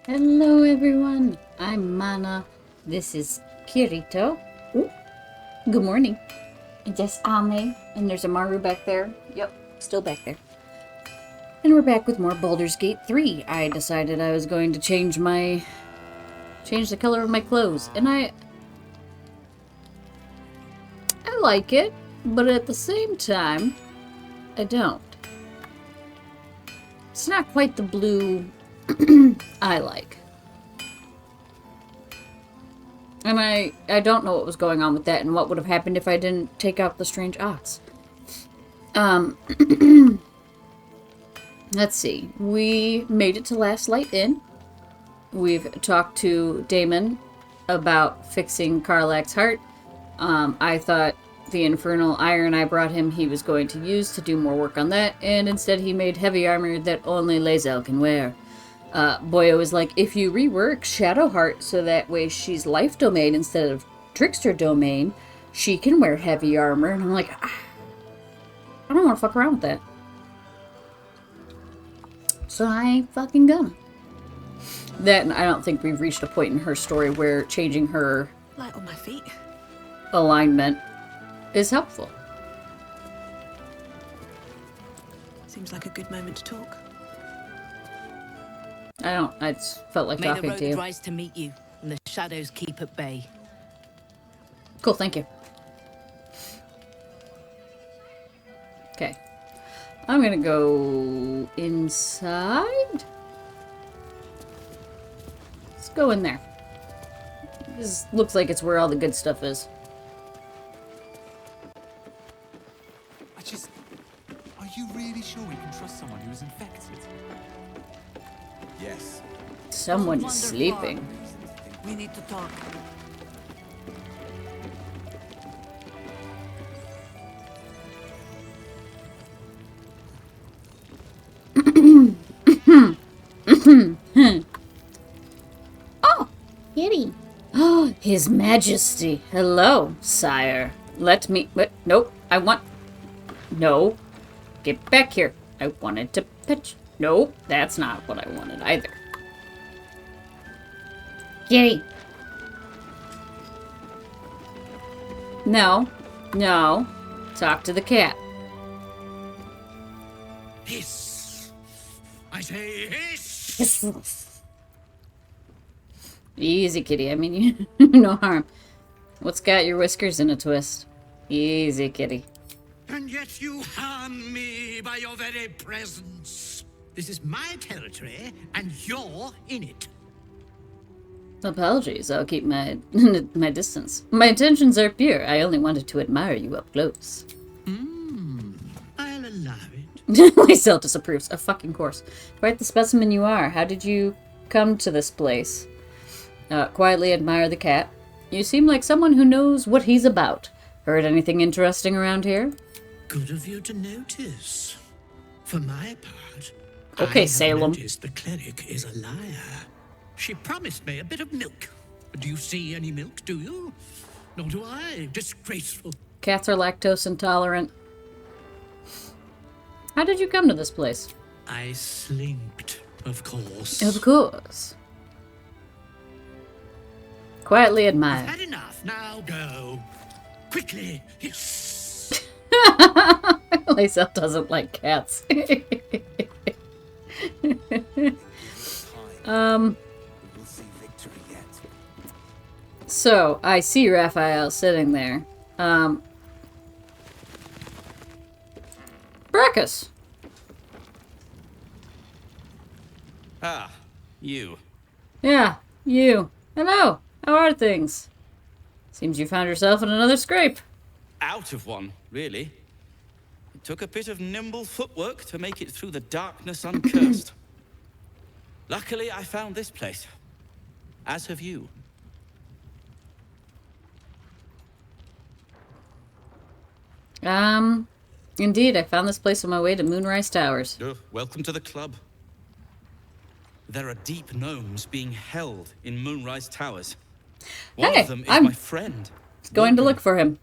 Hello everyone, I'm Manna. This is Kirito. Ooh, good morning. And just Ame. And there's a Maru back there. Yep, still back there. And we're back with more Baldur's Gate 3. I decided I was going to change the color of my clothes. And I like it, but at the same time, I don't. It's not quite the blue I like. And I don't know what was going on with that and what would have happened if I didn't take out the strange ox. Let's see. We made it to Last Light Inn. We've talked to Damon about fixing Karlach's heart. I thought the infernal iron I brought him he was going to use to do more work on that, and instead he made heavy armor that only Lae'zel can wear. Boyo was like, if you rework Shadowheart so that way she's life domain instead of trickster domain, she can wear heavy armor. And I'm like, I don't want to fuck around with that. So I ain't fucking gonna. That, and I don't think we've reached a point in her story where changing her Light on my feet. alignment is helpful. Seems like a good moment to talk. I just felt like May the talking road to you. rise to meet you, and the shadows keep at bay. Cool, thank you. Okay. I'm gonna go inside. Let's go in there. This looks like it's where all the good stuff is. Are you really sure we can trust someone who is infected? Yes. Someone is sleeping. We need to talk. Oh, Kitty. Oh, His Majesty. Hello, sire. Let me... Nope, I want... No. Get back here. I wanted to pitch... Nope, that's not what I wanted either. Kitty. No. No. Talk to the cat. Hiss! I say hiss! Easy, kitty. I mean, no harm. What's got your whiskers in a twist? Easy, kitty. And yet you harm me by your very presence. This is my territory, and you're in it. Apologies. I'll keep my my distance. My intentions are pure. I only wanted to admire you up close. I'll allow it. Lae'zel disapproves. Of fucking course. Quite the specimen you are. How did you come to this place? Quietly admire the cat. You seem like someone who knows what he's about. Heard anything interesting around here? Good of you to notice. For my part, Okay, I have Salem. noticed the cleric is a liar. She promised me a bit of milk. Do you see any milk, do you? Nor do I. Disgraceful. Cats are lactose intolerant. How did you come to this place? I slinked, of course. Of course. Quietly I've admire. had enough. Now go. Quickly. Hiss. Lae'zel doesn't like cats. So, I see Raphael sitting there. Brackus. Ah, you. Yeah, you. Hello. How are things? Seems you found yourself in another scrape. Out of one, really. It took a bit of nimble footwork to make it through the darkness uncursed. Luckily, I found this place. As have you. Indeed, I found this place on my way to Moonrise Towers. Welcome to the club. There are deep gnomes being held in Moonrise Towers. One Hey, of them is I'm my friend. Going to Morgan. look for him.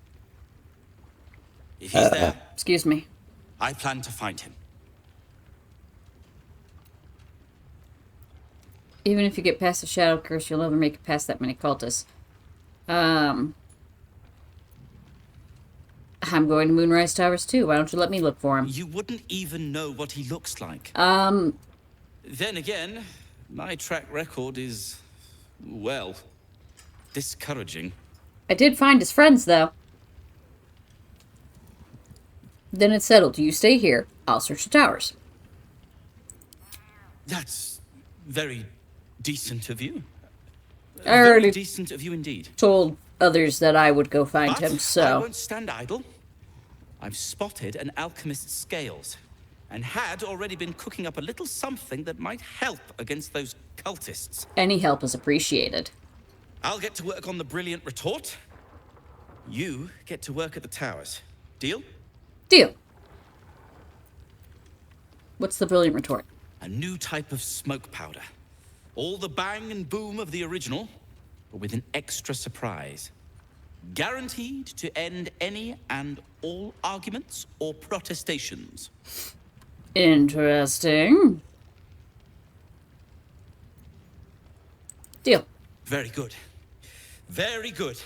If he's there, Excuse me. I plan to find him. Even if you get past the shadow curse, you'll never make it past that many cultists. I'm going to Moonrise Towers too. Why don't you let me look for him? You wouldn't even know what he looks like. Then again, my track record is, well, discouraging. I did find his friends, though. Then it's settled. You stay here. I'll search the towers. That's very decent of you. I already Very decent of you indeed. told others that I would go find But him, I so... won't stand idle. I've spotted an alchemist's scales, and had already been cooking up a little something that might help against those cultists. Any help is appreciated. I'll get to work on the brilliant retort. You get to work at the towers. Deal? Deal. What's the brilliant retort? A new type of smoke powder. All the bang and boom of the original, but with an extra surprise. Guaranteed to end any and all arguments or protestations. Interesting. Deal. Very good. Very good.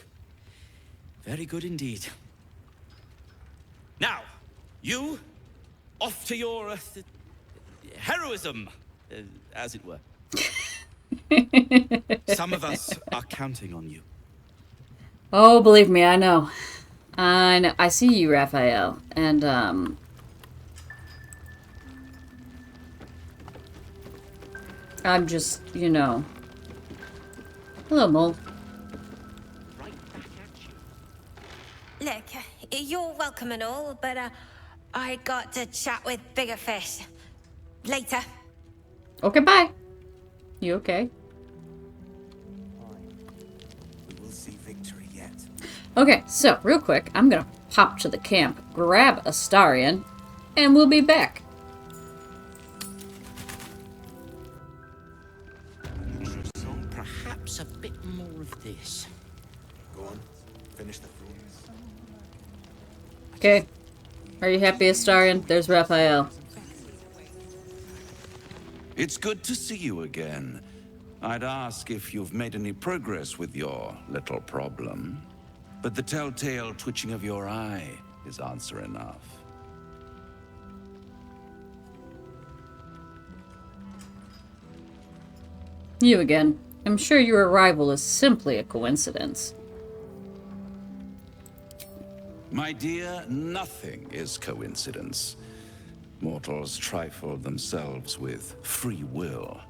Very good indeed. Now, you, off to your heroism, as it were. Some of us are counting on you. Oh, believe me, I know. I know. I see you, Raphael. And, I'm just, you know... Hello, Mole. Look, you're welcome and all, but I got to chat with bigger fish. Later. Okay, bye. You okay? We will see victory yet. Okay, so, real quick, I'm gonna pop to the camp, grab Astarion, and we'll be back. Perhaps a bit more of this. Go on, finish the food. Okay. Are you happy, Astarion? There's Raphael. It's good to see you again. I'd ask if you've made any progress with your little problem. But the telltale twitching of your eye is answer enough. You again. I'm sure your arrival is simply a coincidence. My dear, nothing is coincidence. Mortals trifle themselves with free will,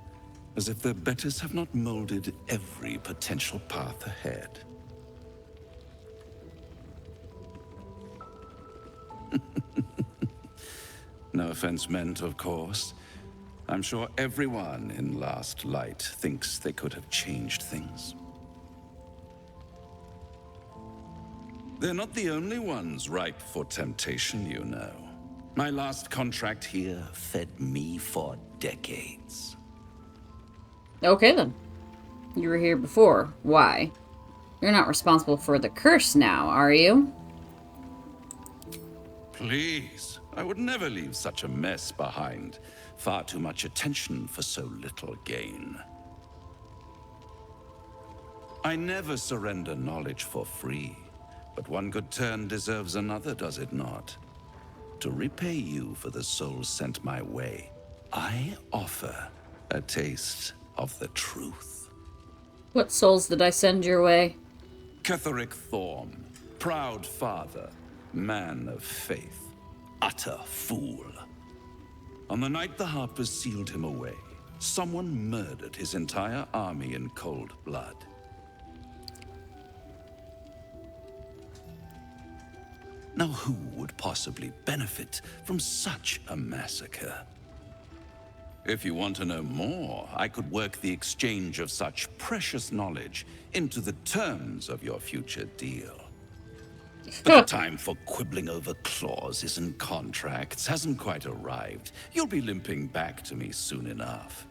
as if their betters have not molded every potential path ahead. No offense meant, of course. I'm sure everyone in Last Light thinks they could have changed things. They're not the only ones ripe for temptation, you know. My last contract here fed me for decades. Okay, then. You were here before. Why? You're not responsible for the curse now, are you? Please, I would never leave such a mess behind. Far too much attention for so little gain. I never surrender knowledge for free, but one good turn deserves another, does it not? To repay you for the souls sent my way, I offer a taste of the truth. What souls did I send your way? Ketheric Thorm, proud father, man of faith, utter fool. On the night the Harpers sealed him away, someone murdered his entire army in cold blood. Now who would possibly benefit from such a massacre? If you want to know more, I could work the exchange of such precious knowledge into the terms of your future deal. But the time for quibbling over clauses and contracts hasn't quite arrived. You'll be limping back to me soon enough.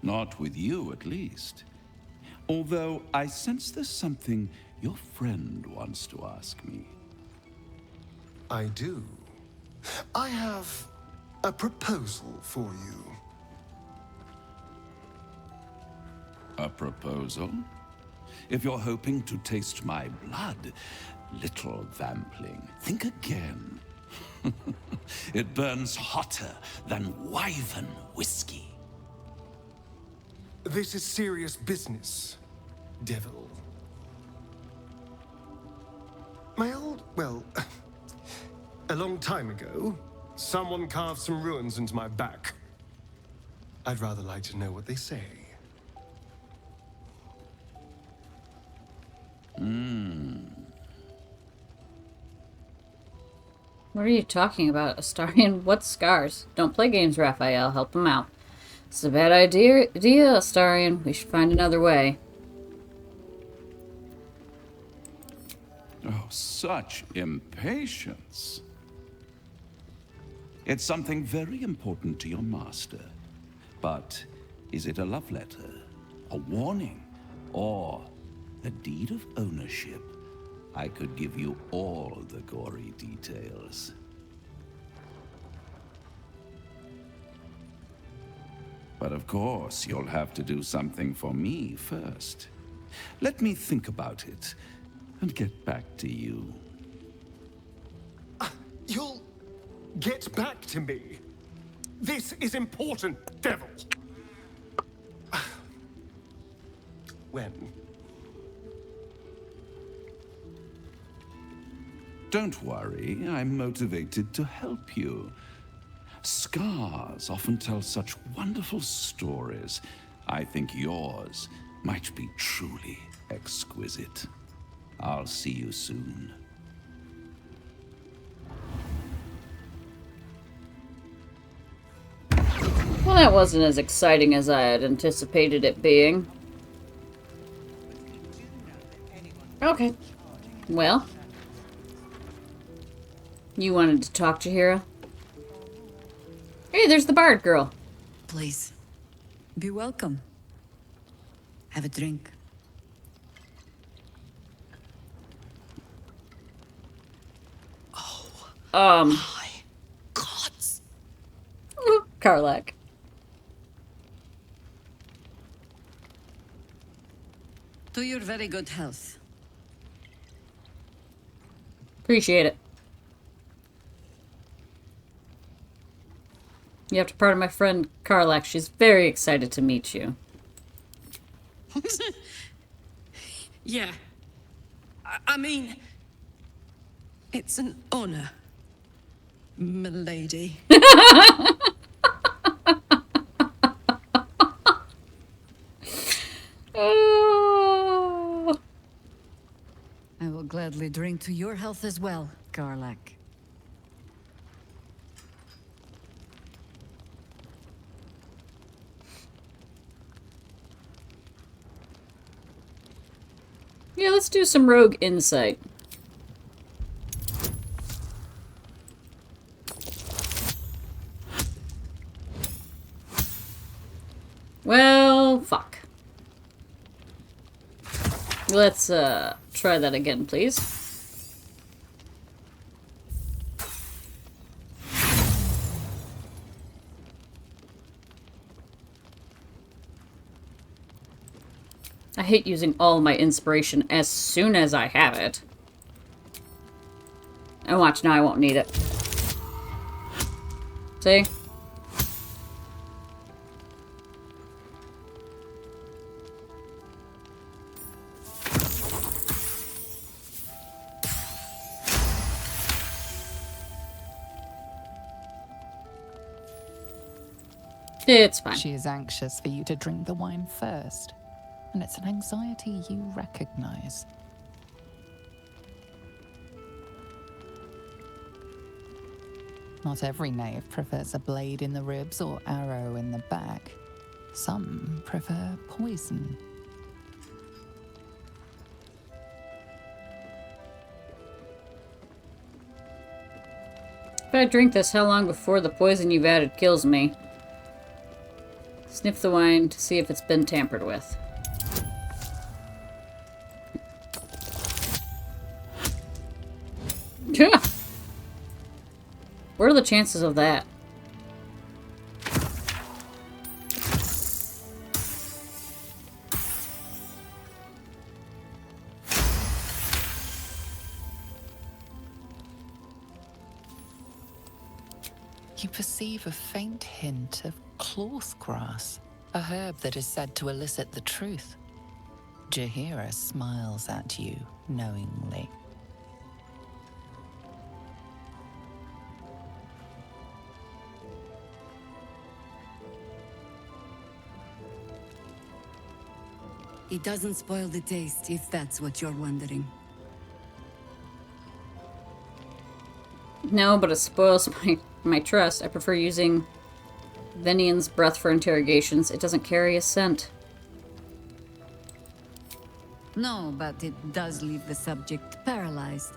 Not with you, at least. Although I sense there's something your friend wants to ask me. I do. I have a proposal for you. A proposal? If you're hoping to taste my blood, little vampling, think again. It burns hotter than wyvern whiskey. This is serious business, devil. Well, a long time ago, someone carved some runes into my back. I'd rather like to know what they say. What are you talking about, Astarion? What scars? Don't play games, Raphael. Help him out. It's a bad idea, Astarion. We should find another way. Oh, such impatience. It's something very important to your master. But is it a love letter, a warning, or a deed of ownership? I could give you all the gory details. But of course, you'll have to do something for me first. Let me think about it and get back to you. You'll get back to me. This is important, devil. When? Don't worry, I'm motivated to help you. Scars often tell such wonderful stories. I think yours might be truly exquisite. I'll see you soon. Well, that wasn't as exciting as I had anticipated it being. Okay. Well. You wanted to talk to Hira? Hey, there's the bard girl. Please, be welcome. Have a drink. My gods. Karlak. To your very good health. Appreciate it. You have to pardon my friend Karlak. She's very excited to meet you. Yeah. I mean, it's an honor, milady. Oh. I will gladly drink to your health as well, Karlak. Yeah, let's do some rogue insight. Well, fuck. Let's try that again, please. I hate using all my inspiration as soon as I have it. And watch, now I won't need it. See? It's fine. She is anxious for you to drink the wine first, and it's an anxiety you recognize. Not every knave prefers a blade in the ribs or arrow in the back. Some prefer poison. If I drink this, how long before the poison you've added kills me? Sniff the wine to see if it's been tampered with. What are the chances of that? You perceive a faint hint of cloth grass, a herb that is said to elicit the truth. Jahira smiles at you knowingly. It doesn't spoil the taste, if that's what you're wondering. No, but it spoils my trust. I prefer using Venian's breath for interrogations. It doesn't carry a scent. No, but it does leave the subject paralyzed.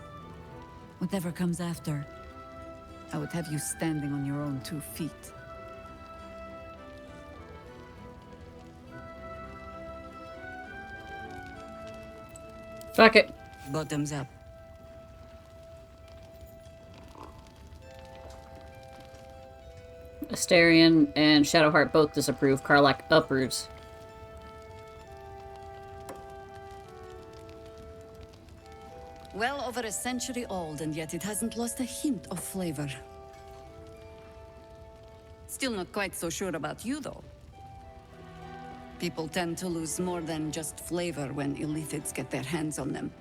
Whatever comes after, I would have you standing on your own 2 feet. Fuck it. Bottoms up. Astarion and Shadowheart both disapprove. Karlach approves. Well over a century old, and yet it hasn't lost a hint of flavor. Still not quite so sure about you, though. People tend to lose more than just flavor when illithids get their hands on them.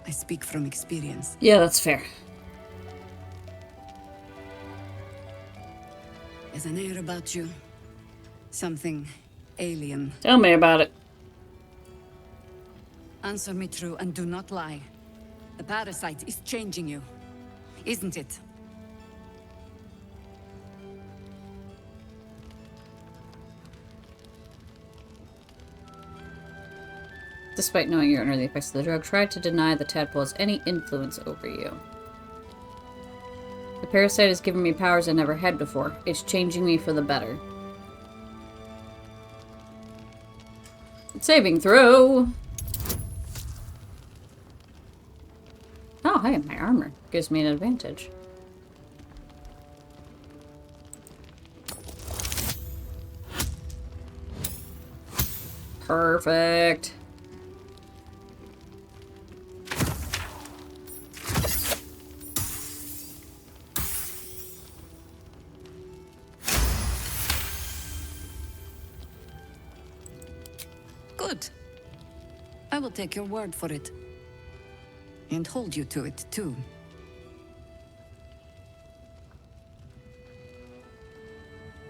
I speak from experience. Yeah, that's fair. There's an air about you. Something alien. Tell me about it. Answer me true and do not lie. The parasite is changing you, isn't it? Despite knowing you're under the effects of the drug, try to deny the tadpole has any influence over you. The parasite has given me powers I never had before. It's changing me for the better. Saving throw! Oh, hey, my armor gives me an advantage. Perfect. Good. I will take your word for it. And hold you to it, too.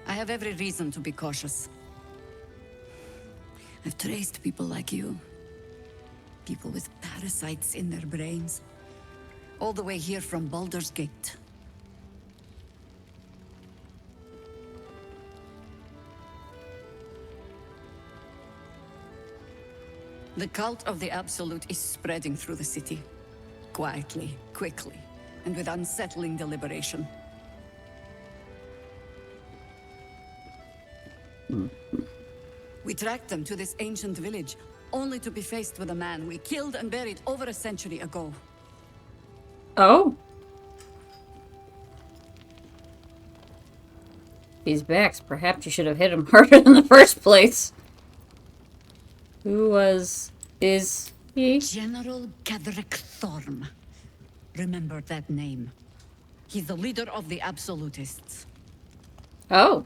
I have every reason to be cautious. I've traced people like you. People with parasites in their brains. All the way here from Baldur's Gate. The cult of the Absolute is spreading through the city. Quietly, quickly, and with unsettling deliberation. We tracked them to this ancient village, only to be faced with a man we killed and buried over a century ago. Oh? He's back. Perhaps you should have hit him harder in the first place. Who is he? General Gadrick Thorm. Remember that name. He's the leader of the Absolutists. Oh.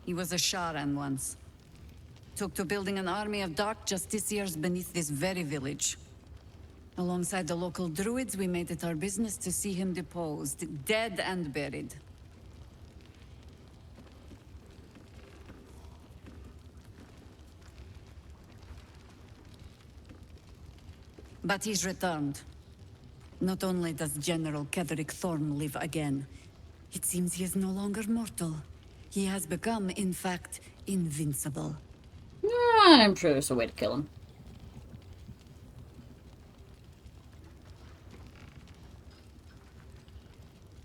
He was a Sharan once. Took to building an army of dark justiciars beneath this very village. Alongside the local druids, we made it our business to see him deposed, dead and buried. But he's returned. Not only does General Ketherick Thorm live again, it seems he is no longer mortal. He has become, in fact, invincible. I'm sure there's a way to kill him.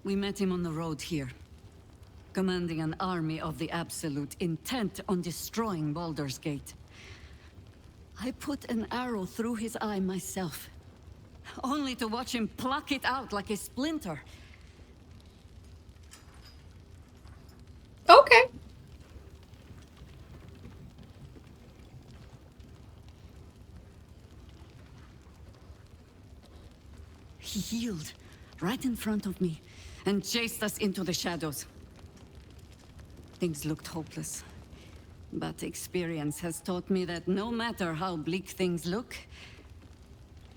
We met him on the road here, commanding an army of the Absolute, intent on destroying Baldur's Gate. I put an arrow through his eye myself, only to watch him pluck it out like a splinter. Okay. He healed right in front of me and chased us into the shadows. Things looked hopeless. But experience has taught me that no matter how bleak things look,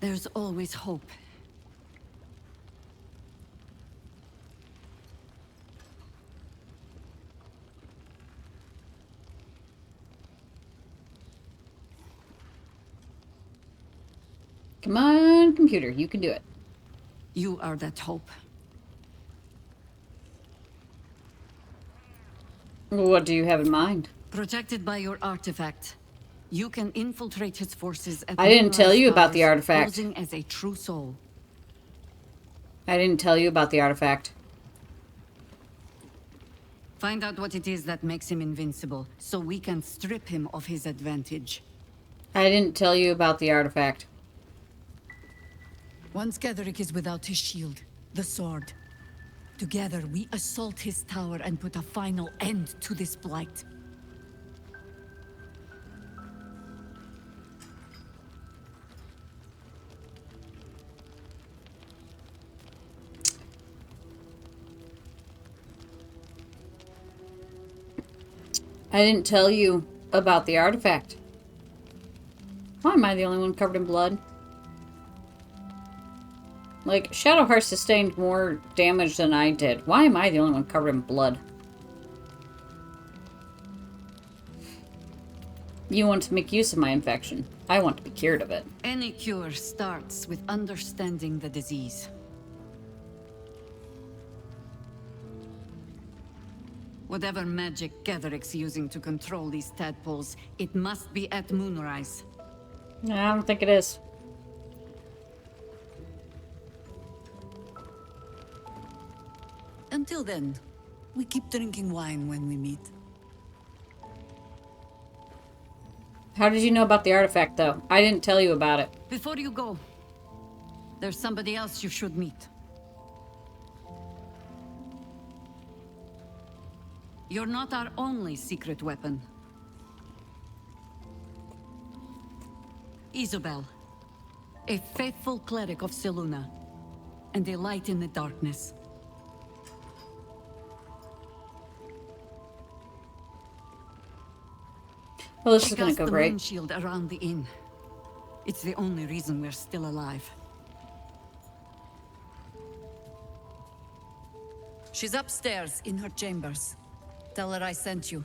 there's always hope. Come on, computer, you can do it. You are that hope. What do you have in mind? Protected by your artifact, you can infiltrate his forces at I didn't tell you about the stars, artifact. posing as a true soul. I didn't tell you about the artifact. Find out what it is that makes him invincible, so we can strip him of his advantage. I didn't tell you about the artifact. Once Getherick is without his shield, the sword. Together, we assault his tower and put a final end to this blight. I didn't tell you about the artifact. Why am I the only one covered in blood? Like, Shadowheart sustained more damage than I did. Why am I the only one covered in blood? You want to make use of my infection. I want to be cured of it. Any cure starts with understanding the disease. Whatever magic Getherick's using to control these tadpoles, it must be at moonrise. I don't think it is. Until then, we keep drinking wine when we meet. How did you know about the artifact, though? I didn't tell you about it. Before you go, there's somebody else you should meet. You're not our only secret weapon. Isobel, a faithful cleric of Selûne, and a light in the darkness. Well, this She is gonna casts go the great. moon shield around the inn. It's the only reason we're still alive. She's upstairs in her chambers. Tell her I sent you,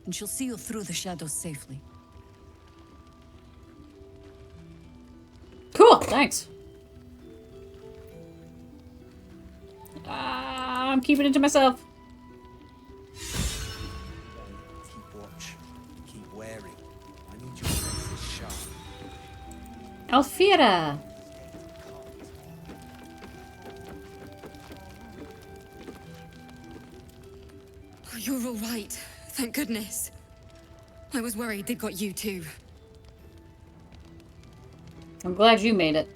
and she'll see you through the shadows safely. Cool, thanks. I'm keeping it to myself. Keep watch. Keep wary. I need your senses sharp. Alfira! Oh, you're all right. Thank goodness. I was worried they'd got you too. I'm glad you made it.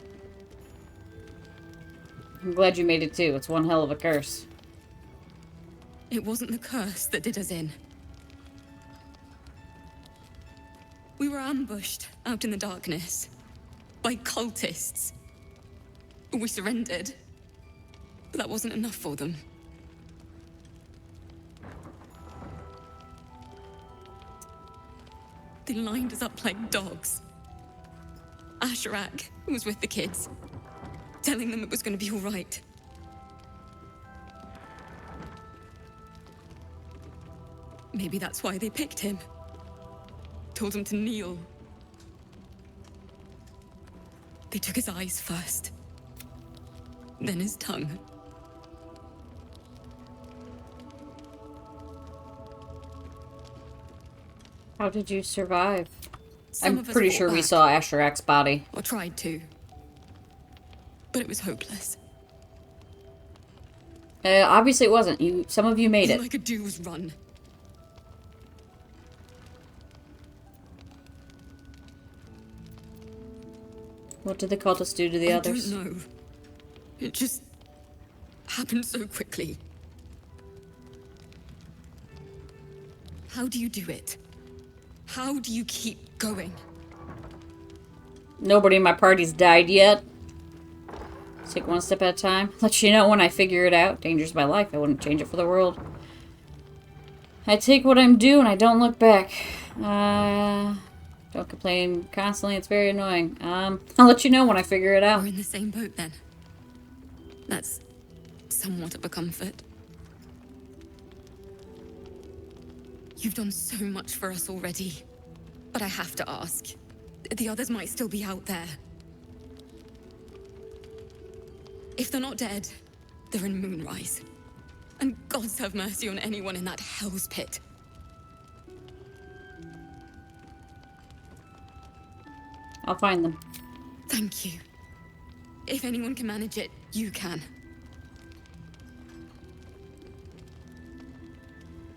I'm glad you made it too. It's one hell of a curse. It wasn't the curse that did us in. We were ambushed out in the darkness by cultists. We surrendered, but that wasn't enough for them. They lined us up like dogs. Asherak was with the kids, telling them it was going to be all right. Maybe that's why they picked him. Told him to kneel. They took his eyes first, then his tongue. How did you survive? Some I'm of us pretty fought sure we back. saw Asherak's body. Or tried to. But it was hopeless. Obviously it wasn't. Some of you made All it. I could do was run. What did the cultists do to the others? I don't know. It just happened so quickly. How do you do it? How do you keep going? Nobody in my party's died yet. Take one step at a time. Let you know when I figure it out. Danger's my life. I wouldn't change it for the world. I take what I'm due and I don't look back. Don't complain constantly. It's very annoying. I'll let you know when I figure it out. We're in the same boat then. That's somewhat of a comfort. You've done so much for us already. But I have to ask. The others might still be out there. If they're not dead, they're in Moonrise. And gods have mercy on anyone in that hell's pit. I'll find them. Thank you. If anyone can manage it, you can.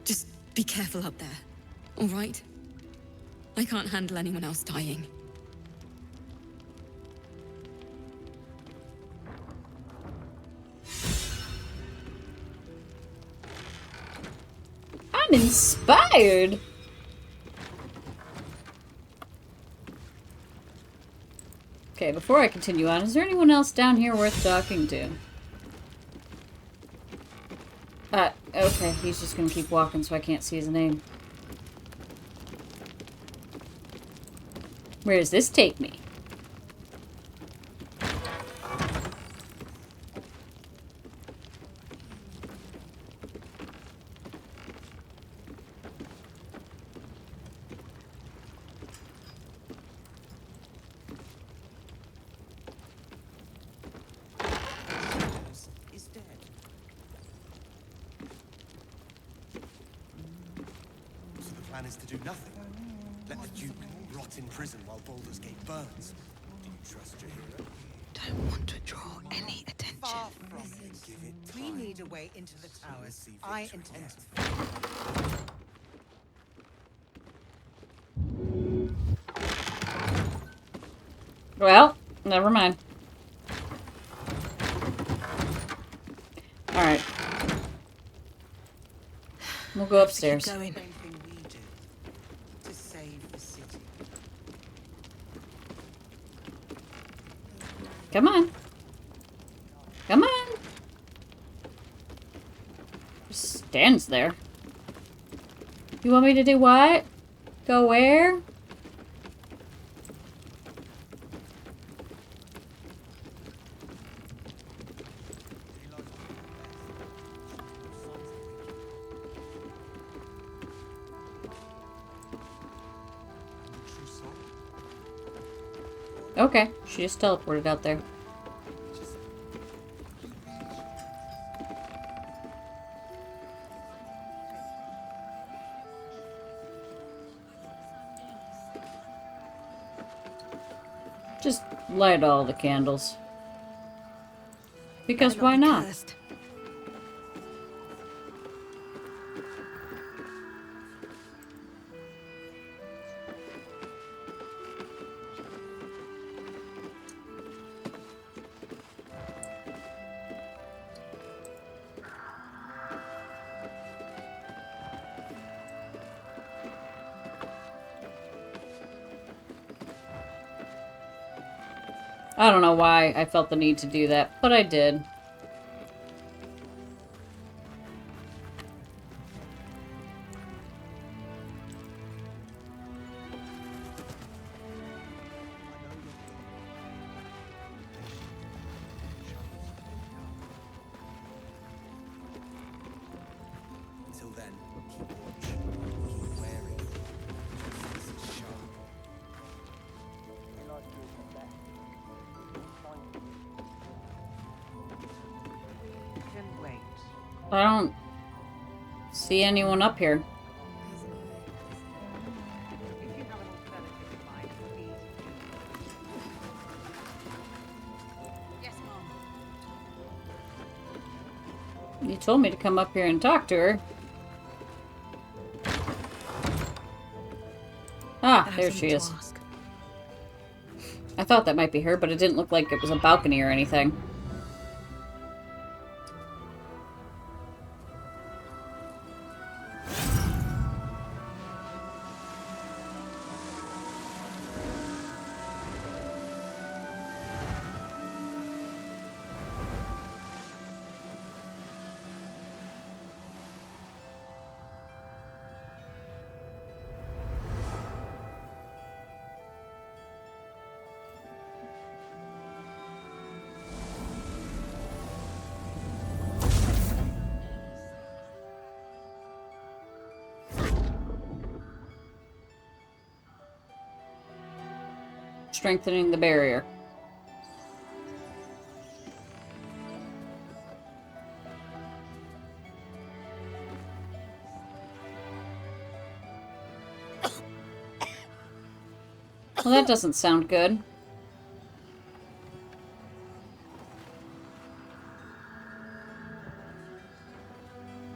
Just be careful up there, all right? I can't handle anyone else dying. I'm inspired. Okay, before I continue on, is there anyone else down here worth talking to? Okay, he's just gonna keep walking so I can't see his name. Where does this take me? Is dead. So the plan is to do nothing. Let the Duke rot in prison while Baldur's Gate burns. Do you trust your hero? Don't want to draw any attention. Far from it. Give it We time. need a way into the towers. Receive I victory intend yet. to. Well, never mind. Alright. We'll go upstairs. Going. Anything we do to save the city. Come on. Come on. Just stands there. You want me to do what? Go where? Okay, she just teleported out there. Just light all the candles. Because why not? Cursed. I don't know why I felt the need to do that, but I did. Until then, keep watch. Keep wary. Justice is sharp. Can wait. I don't see anyone up here. If you have an alternative in mind, please do. Yes, Mom. You told me to come up here and talk to her. Ah, there she is. I thought that might be her, but it didn't look like it was a balcony or anything. Strengthening the barrier. Well, that doesn't sound good.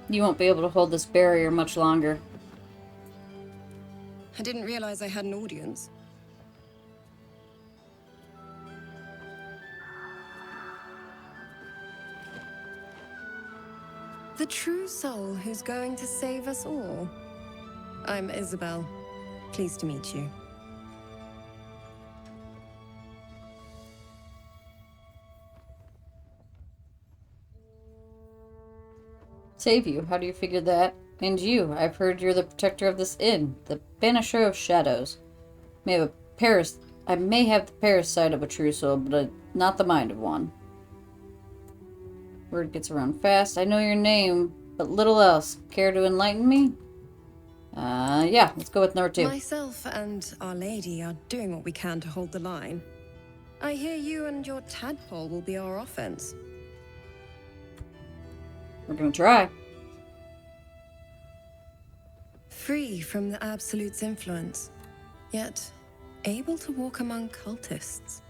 You won't be able to hold this barrier much longer. I didn't realize I had an audience. The true soul who's going to save us all. I'm Isabel. Pleased to meet you. Save you? How do you figure that? And you, I've heard you're the protector of this inn, the banisher of shadows. I may have the parasite of a true soul, but not the mind of one. Word gets around fast. I know your name, but little else. Care to enlighten me? Yeah, let's go with number 2. Myself and Our Lady are doing what we can to hold the line. I hear you and your tadpole will be our offense. We're gonna try. Free from the Absolute's influence, yet able to walk among cultists.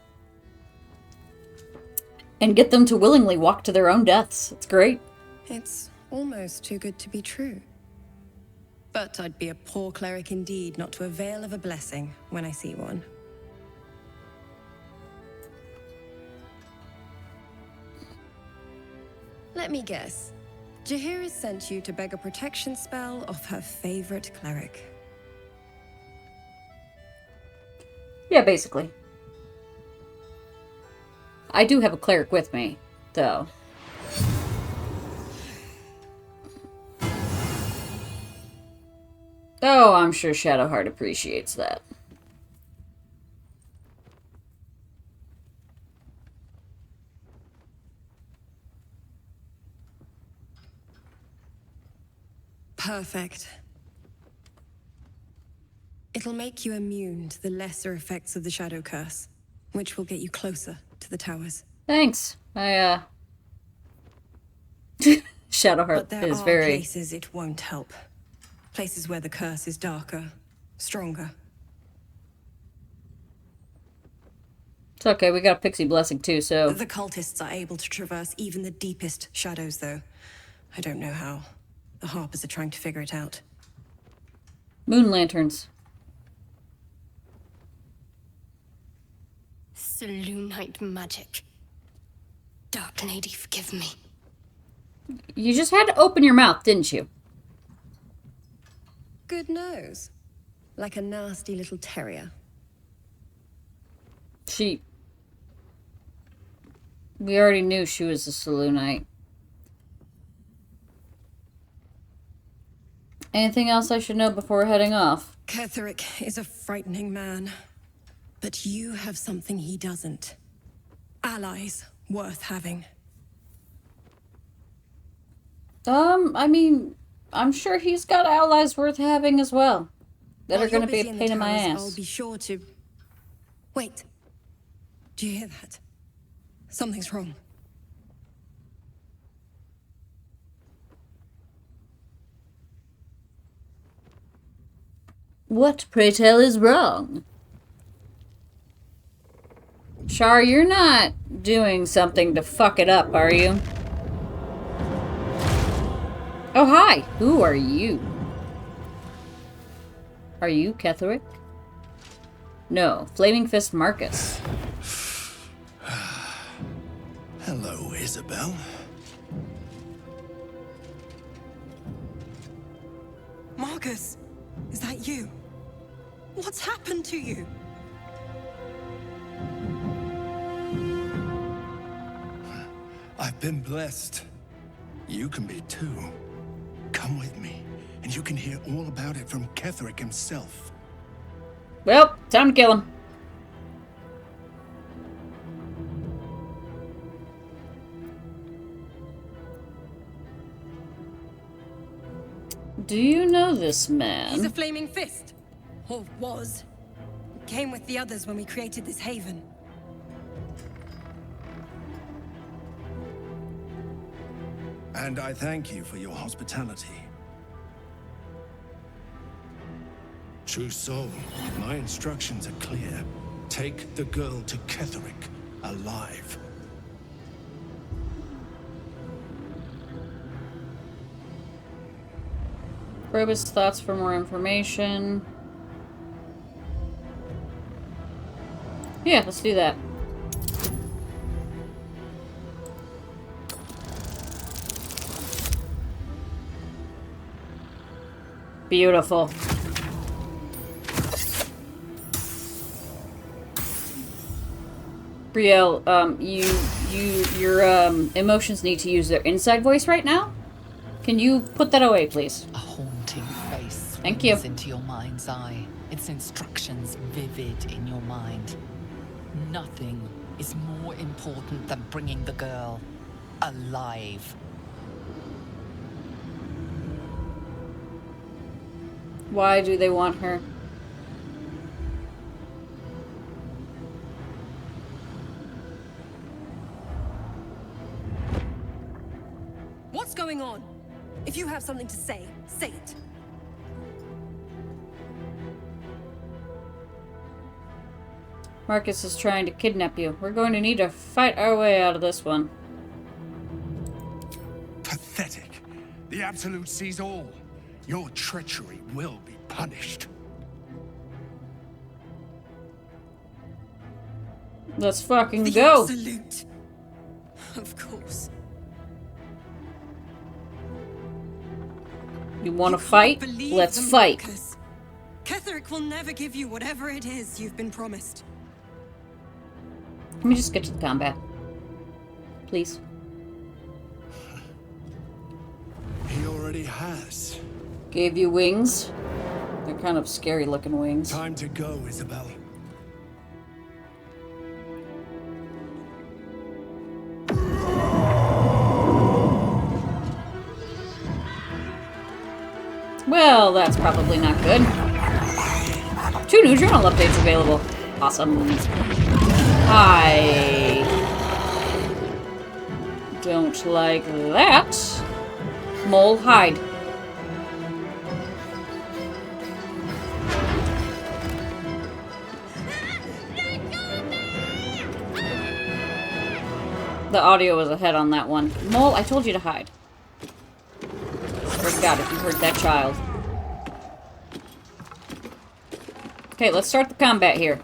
And get them to willingly walk to their own deaths. It's great. It's almost too good to be true. But I'd be a poor cleric indeed not to avail of a blessing when I see one. Let me guess. Jaheira sent you to beg a protection spell off her favorite cleric. Yeah, basically. I do have a cleric with me, though. Oh, I'm sure Shadowheart appreciates that. Perfect. It'll make you immune to the lesser effects of the Shadow Curse, which will get you closer to the towers. Thanks. Shadowheart is very... places it won't help. Places where the curse is darker, stronger. It's okay, we got a pixie blessing too, so... The cultists are able to traverse even the deepest shadows, though. I don't know how. The Harpers are trying to figure it out. Moon lanterns. Selûnite magic. Dark Lady, forgive me. You just had to open your mouth, didn't you? Good nose. Like a nasty little terrier. We already knew she was a Selûnite. Anything else I should know before heading off? Ketheric is a frightening man. But you have something he doesn't. Allies worth having. I mean, I'm sure he's got allies worth having as well. That While are going to you're be a busy pain the in my towers, ass. I'll be sure to... Wait. Do you hear that? Something's wrong. What, pray tell, is wrong? Shar, you're not doing something to fuck it up, are you? Oh, hi! Who are you? Are you Ketheric? No, Flaming Fist Marcus. Hello, Isabel. Marcus, is that you? What's happened to you? I've been blessed. You can be too. Come with me, and you can hear all about it from Ketheric himself. Well, time to kill him. Do you know this man? He's a flaming fist. Or was. came with the others when we created this haven. And I thank you for your hospitality. True soul, my instructions are clear. Take the girl to Ketherick, alive. Probe his thoughts for more information. Yeah, let's do that. Beautiful. Brielle, your emotions need to use their inside voice right now. Can you put that away, please? A haunting face Thank you. swings into your mind's eye, its instructions vivid in your mind. Nothing is more important than bringing the girl alive. Why do they want her? What's going on? If you have something to say, say it. Marcus is trying to kidnap you. We're going to need to fight our way out of this one. Pathetic. The Absolute sees all. Your treachery will be punished. Let's fucking The go. Absolute. Of course. You want to fight? Let's fight. Ketherick will never give you whatever it is you've been promised. Let me just get to the combat. Please. He already has. Gave you wings. They're kind of scary looking wings. Time to go, Isabel. Well, that's probably not good. 2 new journal updates available. Awesome. I don't like that. Mole, hide. The audio was ahead on that one. Mole, I told you to hide. Swear to God, if you hurt that child. Okay, let's start the combat here.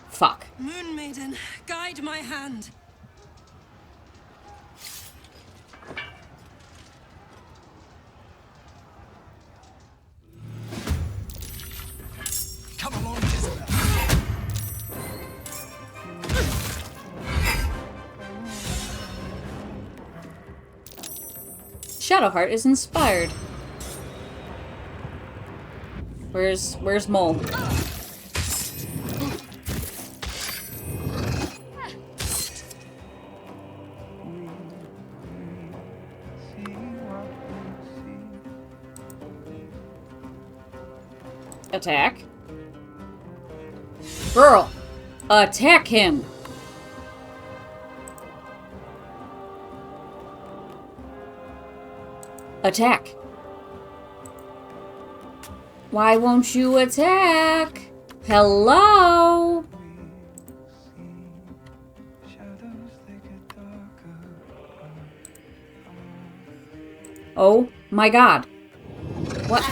Fuck. Moon Maiden, guide my hand. Come along, Isabel. Shadowheart is inspired. Where's Mole? Attack. Girl, attack him. Attack. Why won't you attack? Hello? Oh my God. What?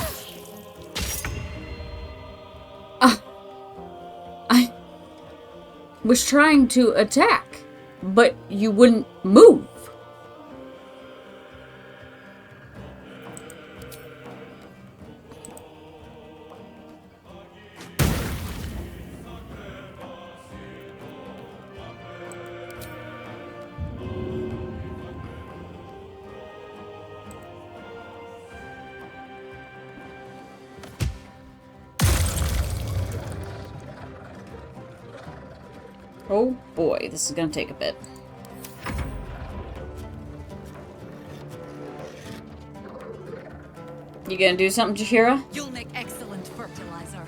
I was trying to attack, but you wouldn't move. Oh boy, this is gonna take a bit. You gonna do something, Jashira? You'll make excellent fertilizer.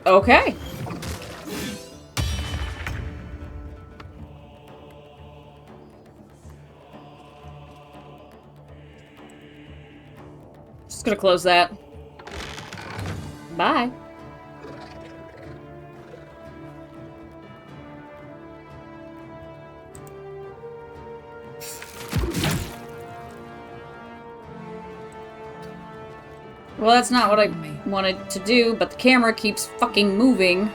Okay. Just gonna close that. Bye. Well, that's not what I wanted to do, but the camera keeps fucking moving.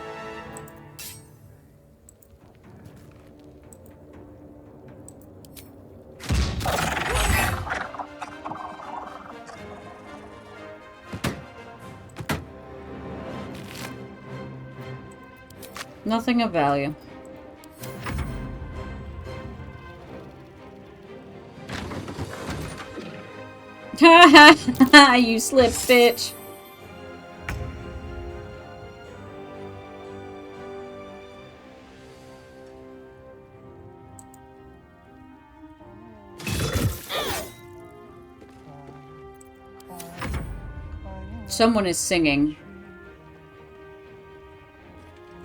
Nothing of value. Ha ha! You slipped, bitch. Someone is singing.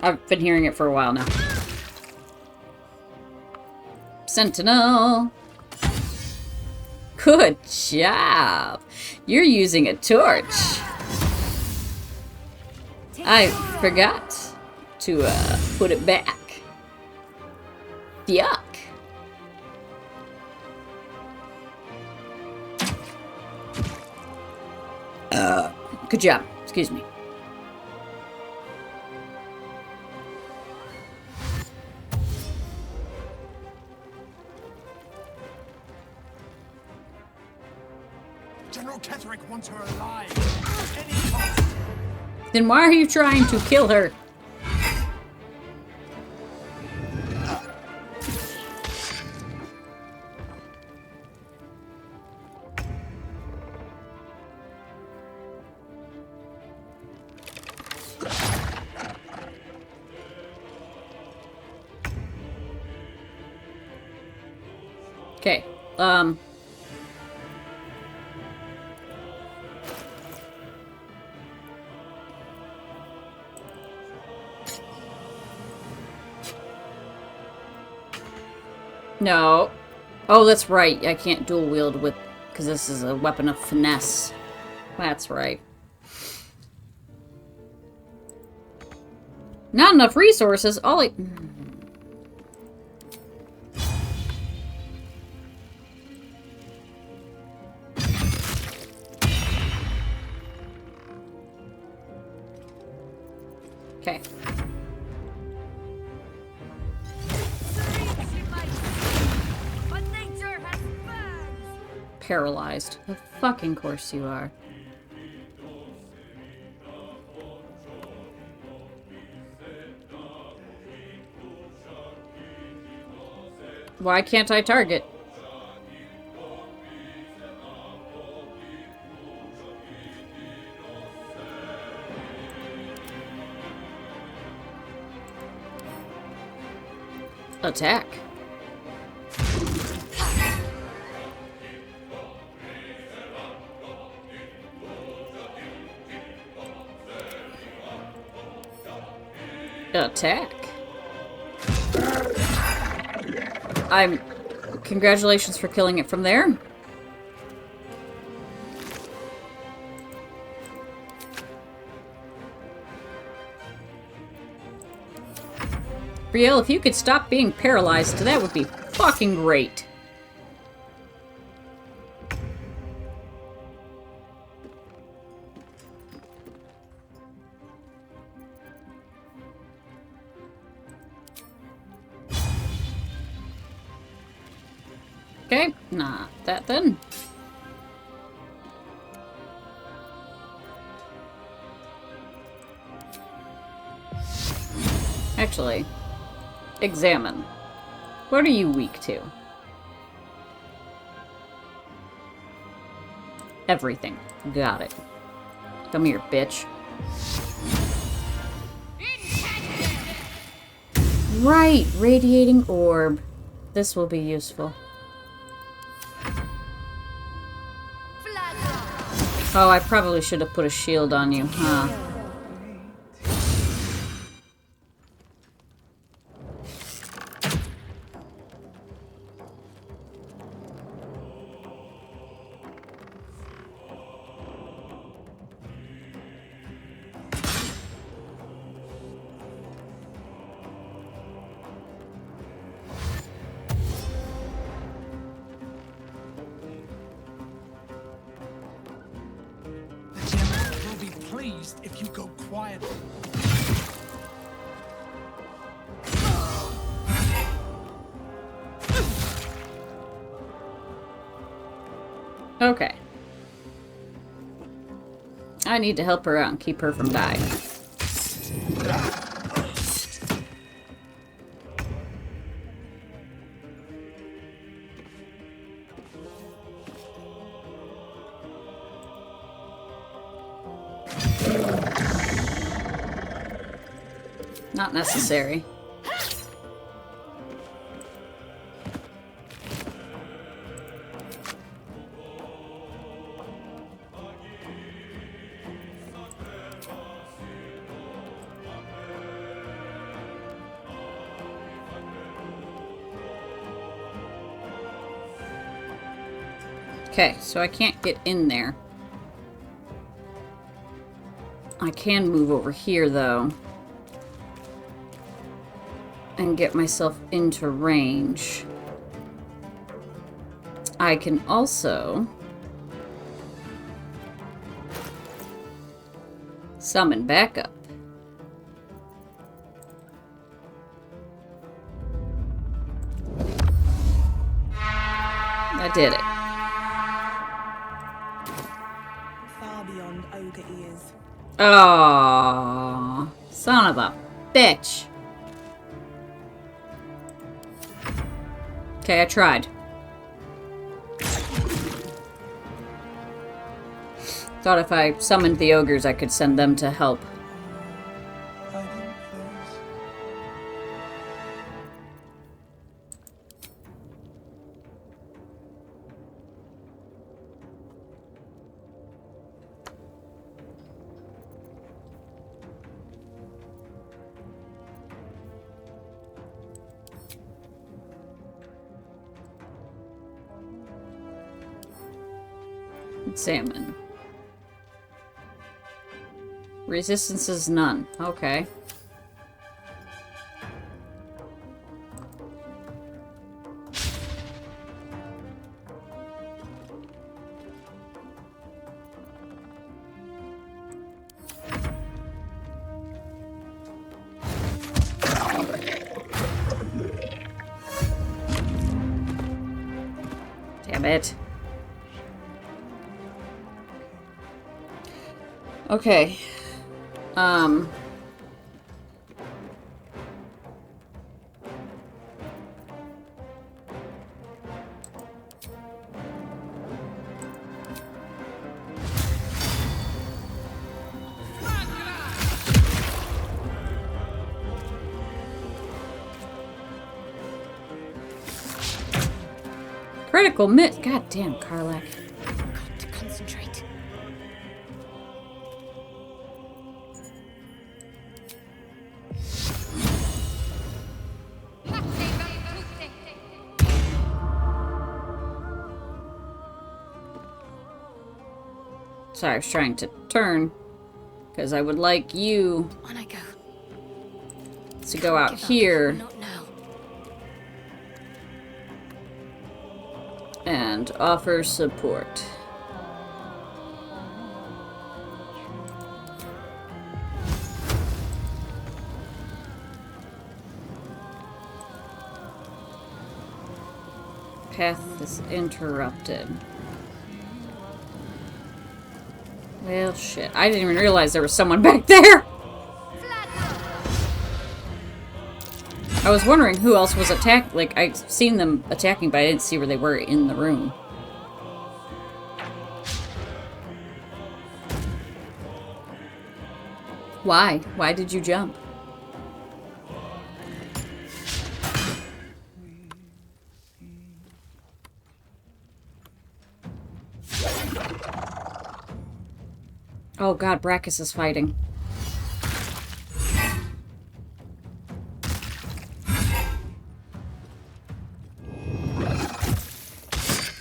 I've been hearing it for a while now. Sentinel! Good job! You're using a torch. I forgot to put it back. Yuck. Good job. Excuse me. General Ketherick wants her alive. At any cost. Then why are you trying to kill her? Okay, no. Oh, that's right. I can't dual wield with, because this is a weapon of finesse. That's right. Not enough resources. All I... Okay. Paralyzed. Of fucking course you are. Why can't I target? Attack. Attack. Congratulations for killing it from there. Brielle, if you could stop being paralyzed, that would be fucking great. Okay, not that then. Actually, examine. What are you weak to? Everything. Got it. Come here, bitch. Right, radiating orb. This will be useful. Oh, I probably should have put a shield on you, huh? We'll be pleased if you go quietly. Okay. I need to help her out and keep her from dying. Not necessary. Okay, so I can't get in there. I can move over here, though, and get myself into range. I can also summon backup. I did it. Far beyond ogre ears. Oh, son of a bitch. Okay, I tried. Thought if I summoned the ogres, I could send them to help. Examine. Resistance is none. Okay. Damn it. Okay. Critical miss. God damn, Karlach. Got to concentrate. Sorry, I was trying to turn. Because I would like you On I go. to go out Give up. here Not now. and offer support. Path is interrupted. Well, shit. I didn't even realize there was someone back there! I was wondering who else was attacked. Like, I'd seen them attacking, but I didn't see where they were in the room. Why? Why did you jump? Oh god, Brachus is fighting.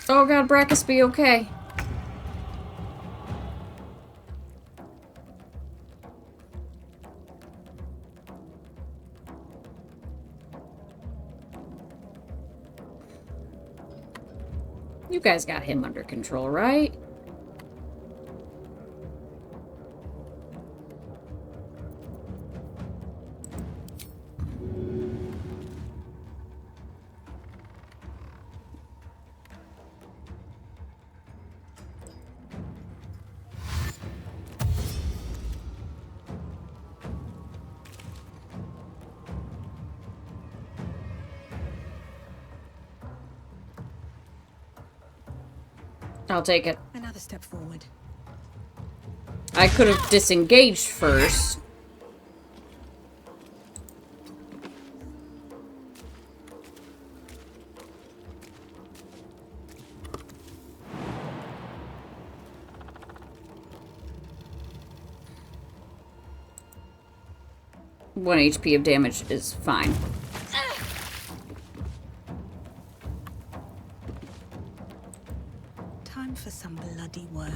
Oh god, Brachus, be okay. You guys got him under control, right? I'll take it. Another step forward. I could have disengaged first. One HP of damage is fine. Time for some bloody work.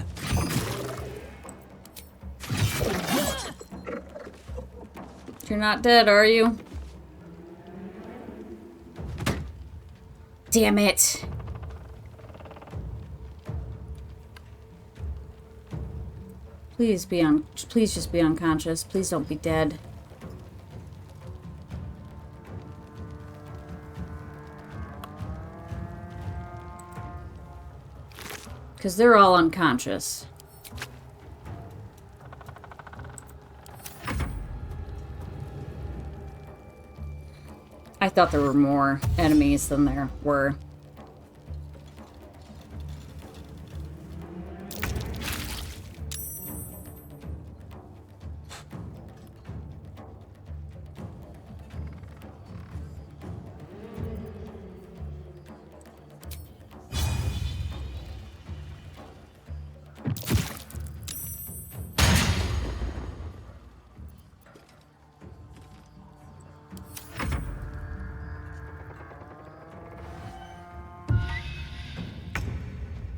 You're not dead, are you? Damn it. Please just be unconscious. Please don't be dead. Because they're all unconscious. I thought there were more enemies than there were.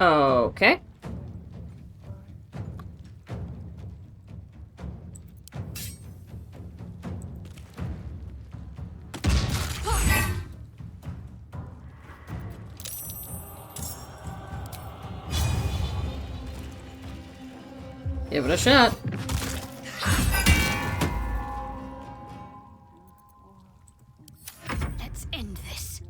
Okay. Give it a shot. Let's end this.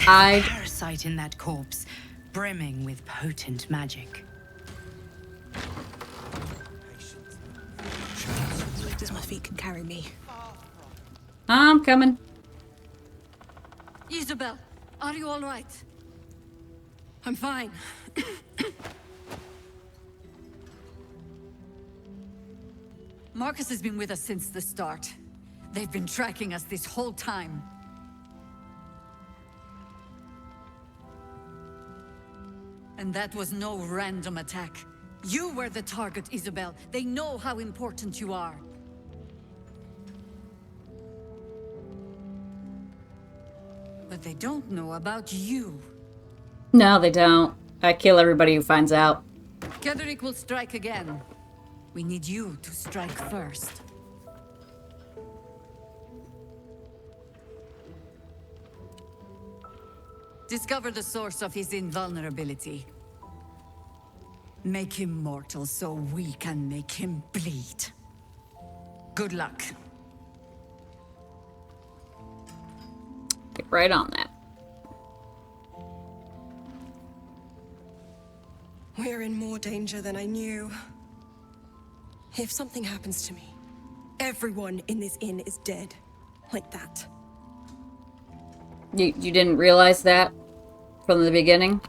Parasite in that corpse, brimming with potent magic. Swift as my feet can carry me. I'm coming. Isabel, are you all right? I'm fine. Marcus has been with us since the start. They've been tracking us this whole time. And that was no random attack. You were the target, Isabel. They know how important you are. But they don't know about you. No, they don't. I kill everybody who finds out. Ketheric will strike again. We need you to strike first. Discover the source of his invulnerability. Make him mortal so we can make him bleed. Good luck. Get right on that. We're in more danger than I knew. If something happens to me, everyone in this inn is dead. Like that. You didn't realize that from the beginning?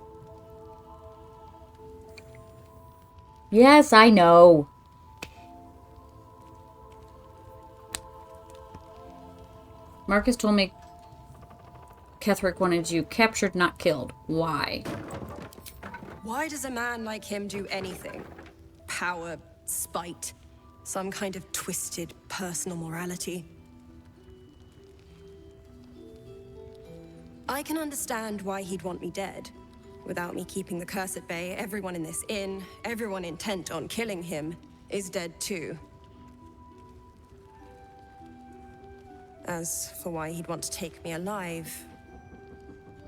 Yes, I know. Marcus told me Ketherick wanted you captured, not killed. Why? Why does a man like him do anything? Power, spite, some kind of twisted personal morality. I can understand why he'd want me dead. Without me keeping the curse at bay, everyone in this inn, everyone intent on killing him, is dead too. As for why he'd want to take me alive,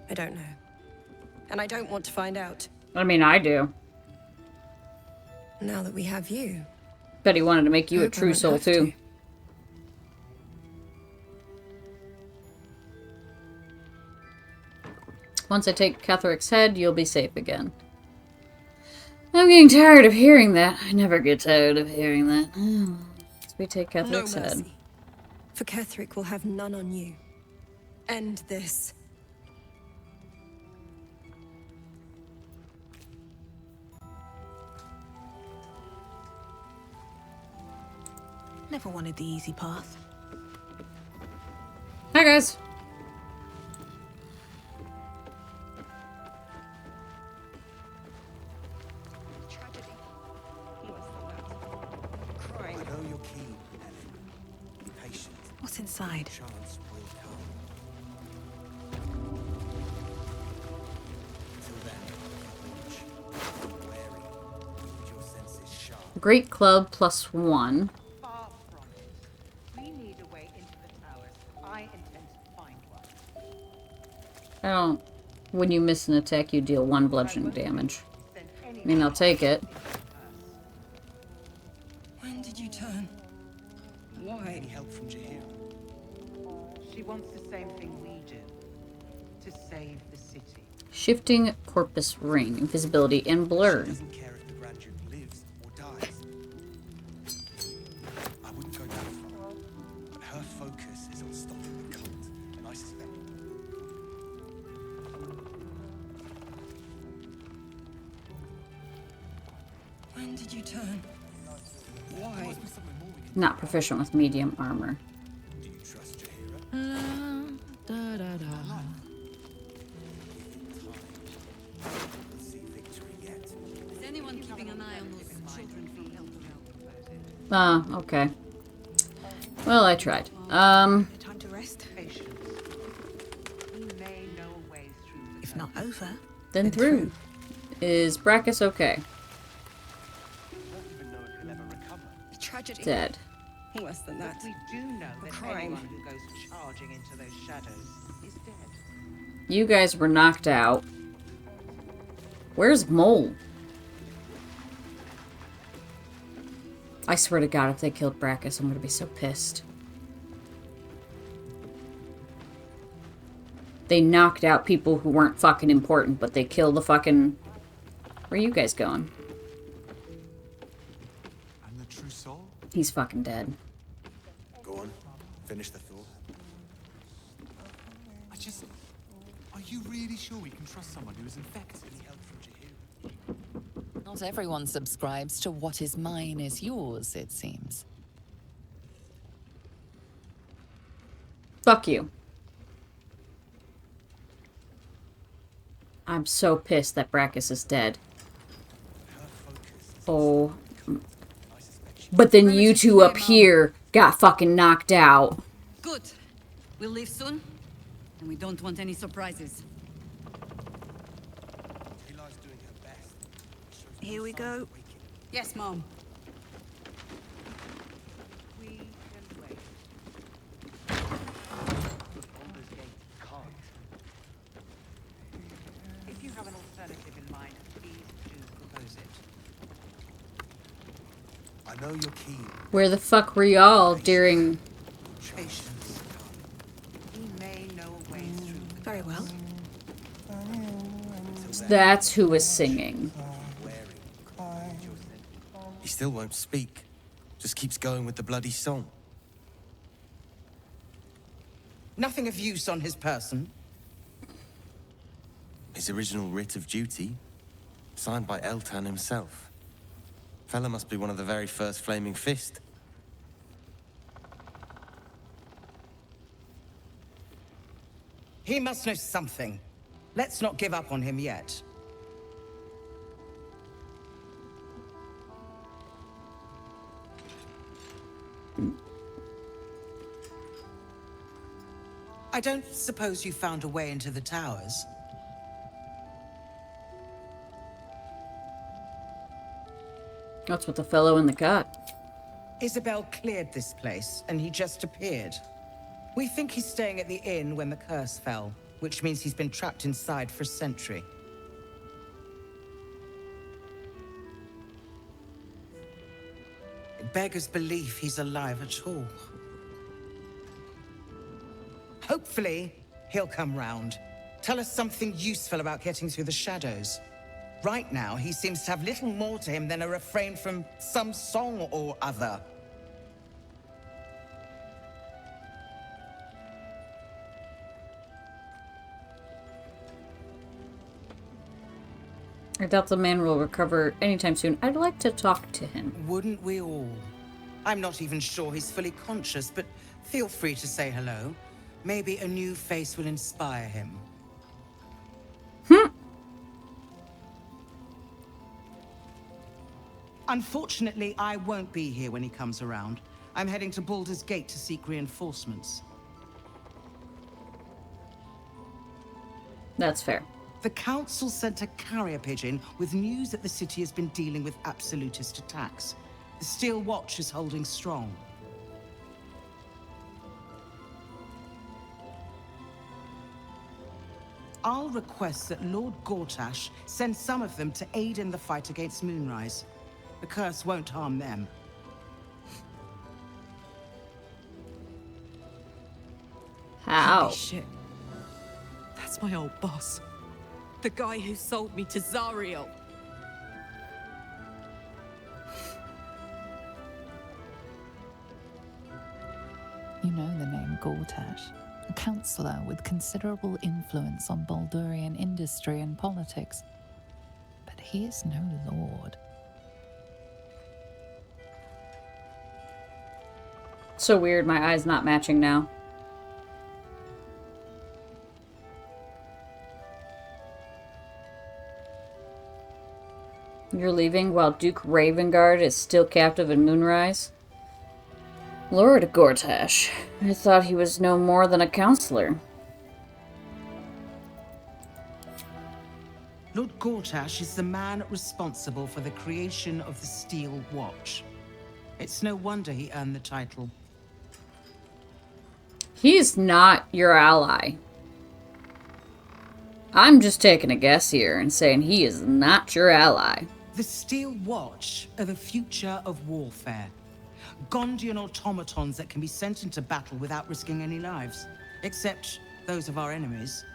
I don't know. And I don't want to find out. I mean, I do. Now that we have you. Bet he wanted to make you a Hope I true won't soul, have too. to. Once I take Ketherick's head, you'll be safe again. I'm getting tired of hearing that. I never get tired of hearing that. Let's we take Ketherick's No head. mercy. For Ketherick will have none on you. End this. Never wanted the easy path. Hi, guys. Tragedy. He was the last. I know you're keen, Ellen. Be patient. What's inside? Chance will come. Until then, watch. Wary. Keep your senses sharp. Great Club +1. Far from it. We need a way into the towers. I intend to find one. I don't... When you miss an attack, you deal 1 bludgeoning damage. I mean, I'll take it. When did you turn? Why? Any help from Jaheira? She wants the same thing we do. To save the city. Shifting Corpus Ring. Invisibility and Blur. She doesn't care if the Grand Duke lives or dies. I wouldn't go that far, but her focus is on stopping the cult, and I suspect. When did you turn? Why? Not proficient with medium armor. Do you trust Jaheira? We'll see victory yet. Is anyone keeping an eye on those children from Baldur? Ah, okay. Well, I tried. Time to rest. Patience. We may know a way through the If not over. Then through. Is Brachus okay? You won't even know if he'll ever recover. A tragedy. Dead. Worse than that. We do know that crime. anyone who goes charging into those shadows is dead. You guys were knocked out. Where's Mole? I swear to God, if they killed Brachus, I'm gonna be so pissed. They knocked out people who weren't fucking important, but they killed the fucking... Where are you guys going? I'm the true soul? He's fucking dead. Go on. Finish the thought. Are you really sure we can trust someone who is infected? Any help from Jaheira? Not everyone subscribes to what is mine is yours, it seems. Fuck you. I'm so pissed that Brachus is dead. Oh. But then you two up here got fucking knocked out. Good. We'll leave soon, and we don't want any surprises. Eli's doing her best. Here we go. Yes, Mom. We can wait. Baldur's Gate can't. If you have an alternative in mind, please do propose it. I know you're keen. Where the fuck were y'all during... Patience. We may know a way through the Very well. That's who was singing. He still won't speak. Just keeps going with the bloody song. Nothing of use on his person. His original writ of duty, signed by Eltan himself. Fella must be one of the very first Flaming Fist. He must know something. Let's not give up on him yet. I don't suppose you found a way into the towers? That's what the fellow in the cot. Isabel cleared this place, and he just appeared. We think he's staying at the inn when the curse fell, which means he's been trapped inside for a century. It beggars belief he's alive at all. Hopefully, he'll come round. Tell us something useful about getting through the shadows. Right now, he seems to have little more to him than a refrain from some song or other. I doubt the man will recover anytime soon. I'd like to talk to him. Wouldn't we all? I'm not even sure he's fully conscious, but feel free to say hello. Maybe a new face will inspire him. Unfortunately, I won't be here when he comes around. I'm heading to Baldur's Gate to seek reinforcements. That's fair. The Council sent a carrier pigeon with news that the city has been dealing with absolutist attacks. The Steel Watch is holding strong. I'll request that Lord Gortash send some of them to aid in the fight against Moonrise. The curse won't harm them. How? Holy shit. That's my old boss. The guy who sold me to Zariel. You know the name Gortash, a councillor with considerable influence on Baldurian industry and politics. But he is no lord. So weird, my eye's not matching now. You're leaving while Duke Ravengard is still captive in Moonrise? Lord Gortash. I thought he was no more than a counselor. Lord Gortash is the man responsible for the creation of the Steel Watch. It's no wonder he earned the title. He's not your ally. I'm just taking a guess here and saying he is not your ally. The Steel Watch are the future of warfare. Gondian automatons that can be sent into battle without risking any lives. Except those of our enemies.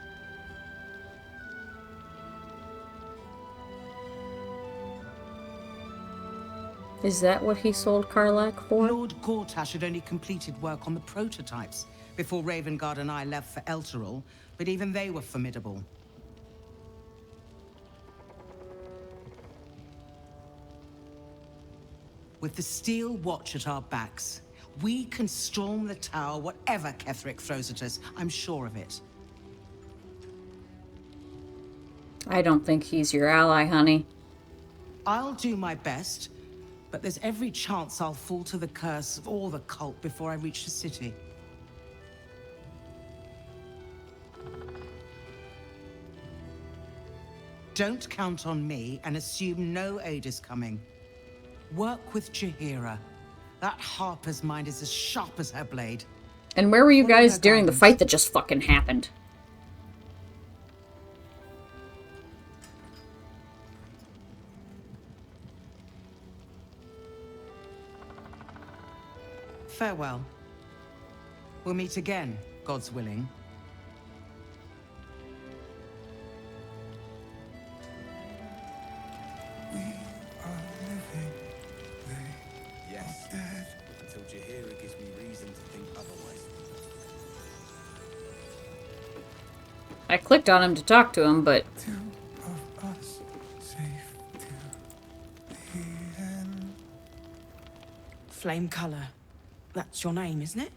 Is that what he sold Karlach for? Lord Gortash had only completed work on the prototypes before Ravengard and I left for Elturel, but even they were formidable. With the Steel Watch at our backs, we can storm the tower whatever Ketheric throws at us. I'm sure of it. I don't think he's your ally, honey. I'll do my best, but there's every chance I'll fall to the curse or the cult before I reach the city. Don't count on me and assume no aid is coming. Work with Jaheira. That Harper's mind is as sharp as her blade. And where were you guys during the fight that just fucking happened? Farewell. We'll meet again, God's willing. Yes. Until Jaheira gives me reason to think otherwise. I clicked on him to talk to him, but... Two of us safe to the end. Flame color. That's your name, isn't it?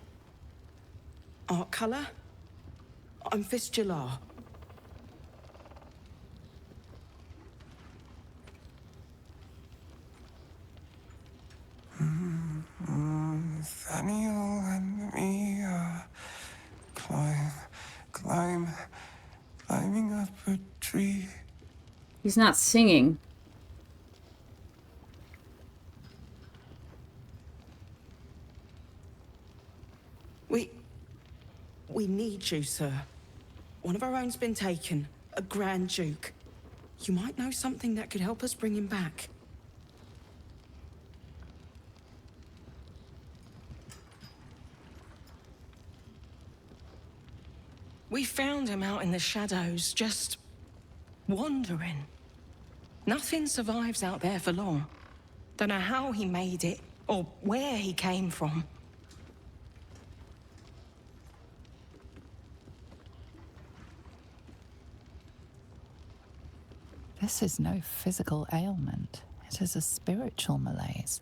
Art color? I'm Fistula. Nathaniel and me are climbing up a tree. He's not singing. We need you, sir. One of our own's been taken, a Grand Duke. You might know something that could help us bring him back. We found him out in the shadows, just wandering. Nothing survives out there for long. Don't know how he made it, or where he came from. This is no physical ailment. It is a spiritual malaise.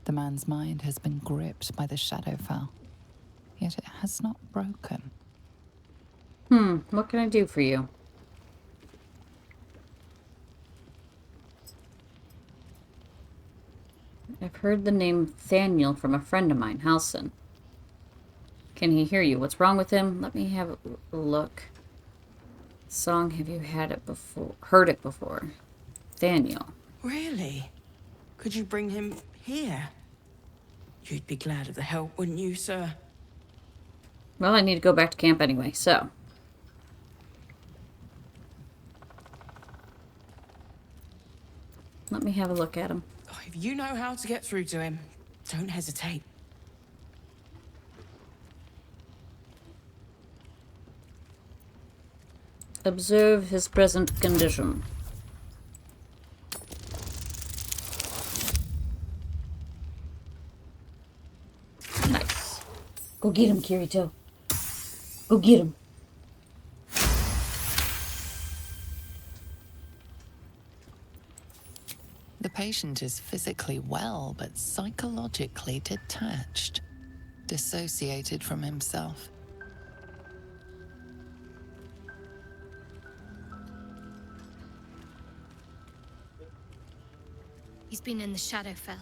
The man's mind has been gripped by the Shadowfell, yet it has not broken. What can I do for you? I've heard the name Thaniel from a friend of mine, Halson. Can he hear you? What's wrong with him? Let me have a look. Song, have you heard it before? Thaniel. Really? Could you bring him here? You'd be glad of the help, wouldn't you, sir? Well, I need to go back to camp anyway, so. Let me have a look at him. If you know how to get through to him, don't hesitate. Observe his present condition. Nice. Go get him, Kirito. Go get him. The patient is physically well, but psychologically detached, dissociated from himself. He's been in the Shadowfell.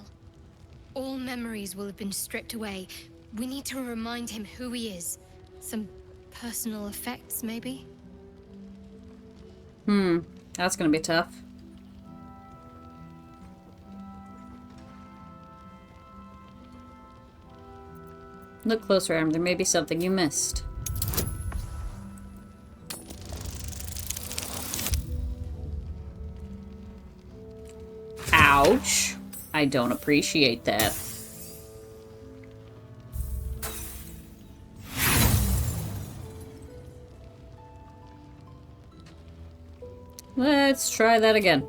All memories will have been stripped away. We need to remind him who he is. Some personal effects, maybe? That's gonna be tough. Look closer at him. There may be something you missed. Ouch. I don't appreciate that. Let's try that again.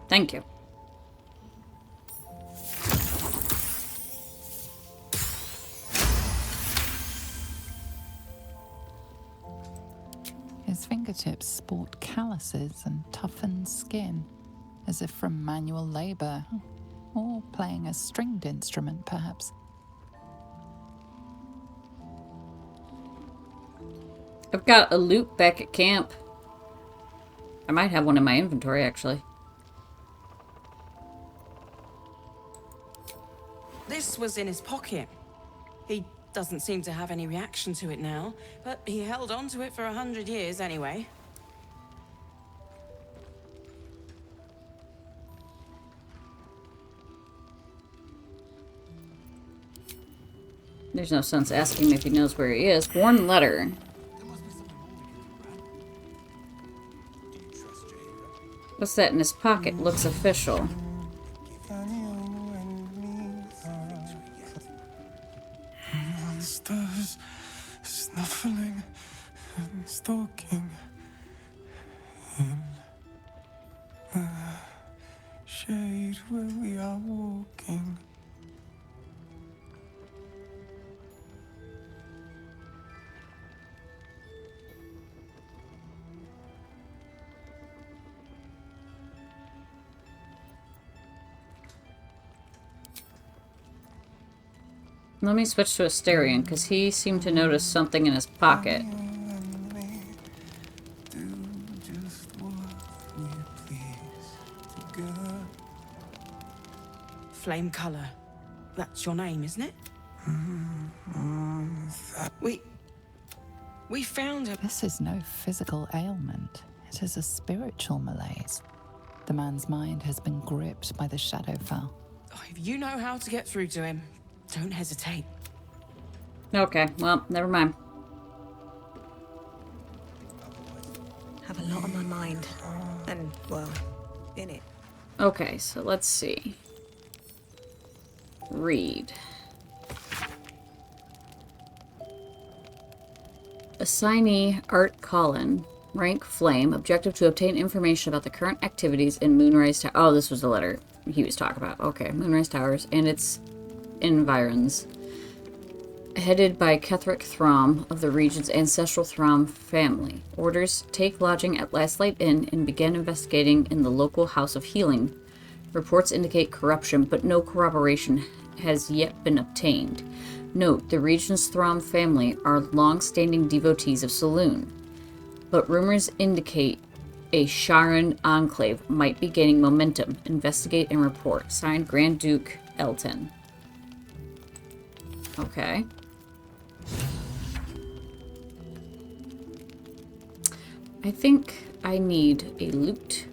Thank you. His fingertips sport calluses and toughened skin, as if from manual labor, or playing a stringed instrument, perhaps. I've got a loop back at camp. I might have one in my inventory, actually. This was in his pocket. He doesn't seem to have any reaction to it now, but he held on to it for 100 years anyway. There's no sense asking him if he knows where he is. Worn letter. What's that in his pocket? Looks official. Monsters snuffling and stalking in the shade where we are walking. Let me switch to Asterion, because he seemed to notice something in his pocket. Flame color. That's your name, isn't it? We found him. This is no physical ailment. It is a spiritual malaise. The man's mind has been gripped by the Shadowfell. Oh, if you know how to get through to him, don't hesitate. Okay, well, never mind. Have a lot on my mind. And, well, in it. Okay, so let's see. Read. Assignee Art Collin. Rank Flame. Objective to obtain information about the current activities in Moonrise Tower. Oh, this was the letter he was talking about. Okay, Moonrise Towers and its environs. Headed by Ketheric Throm of the region's ancestral Throm family. Orders: take lodging at Last Light Inn and begin investigating in the local House of Healing. Reports indicate corruption, but no corroboration has yet been obtained. Note, the region's Throm family are long-standing devotees of Saloon, but rumors indicate a Sharan enclave might be gaining momentum. Investigate and report. Signed, Grand Duke Elton. Okay. I think I need a loot.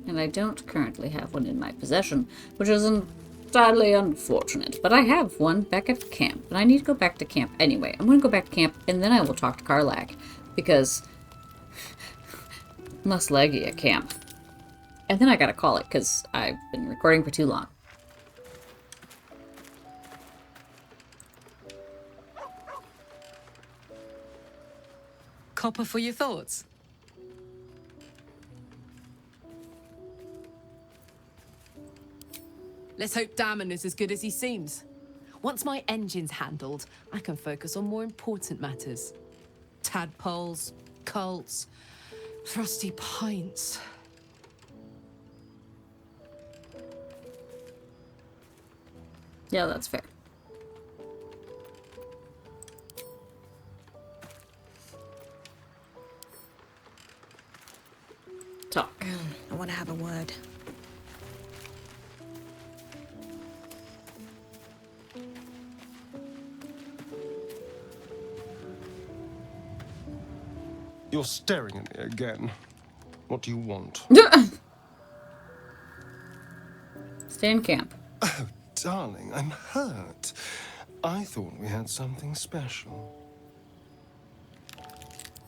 And I don't currently have one in my possession, which is entirely unfortunate. But I have one back at camp, and I need to go back to camp anyway. I'm going to go back to camp, and then I will talk to Karlach, because must leggy at camp. And then I gotta call it, because I've been recording for too long. Copper for your thoughts? Let's hope Damon is as good as he seems. Once my engine's handled, I can focus on more important matters. Tadpoles, cults, frosty pints. Yeah, that's fair. Talk. I want to have a word. You're staring at me again. What do you want? Stay in camp. Oh, darling, I'm hurt. I thought we had something special.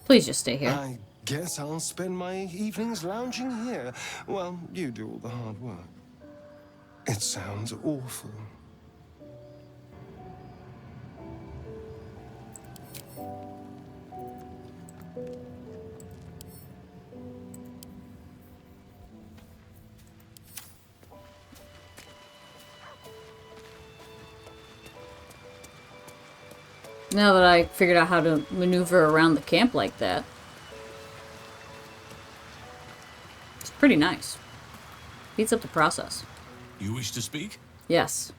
Please just stay here. I guess I'll spend my evenings lounging here while you do all the hard work. It sounds awful. Now that I figured out how to maneuver around the camp like that. It's pretty nice. Beats up the process. You wish to speak? Yes.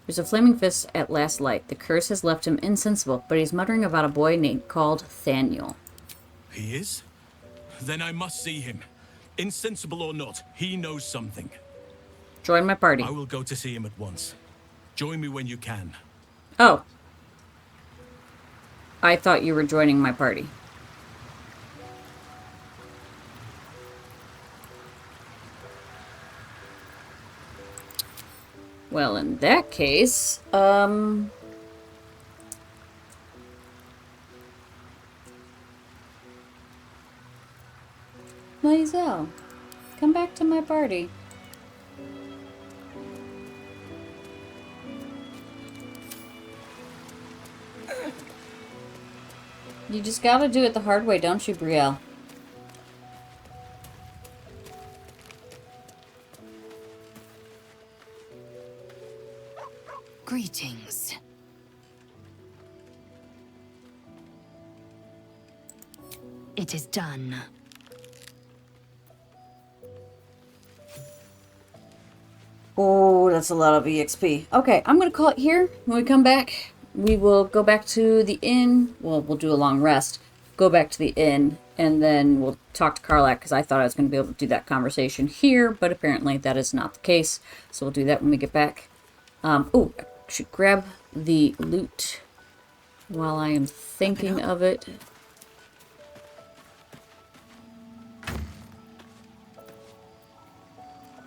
There's a flaming fist at last light. The curse has left him insensible, but he's muttering about a boy named called Thaniel. He is? Then I must see him. Insensible or not, he knows something. Join my party. I will go to see him at once. Join me when you can. Oh. I thought you were joining my party. Well, in that case, Lae'zel, come back to my party. You just gotta do it the hard way, don't you, Brielle? Greetings. It is done. Oh, that's a lot of EXP. Okay, I'm going to call it here. When we come back, we will go back to the inn. Well, we'll do a long rest. Go back to the inn, and then we'll talk to Karlach, because I thought I was going to be able to do that conversation here, but apparently that is not the case. So we'll do that when we get back. Oh, I should grab the loot while I am thinking of it.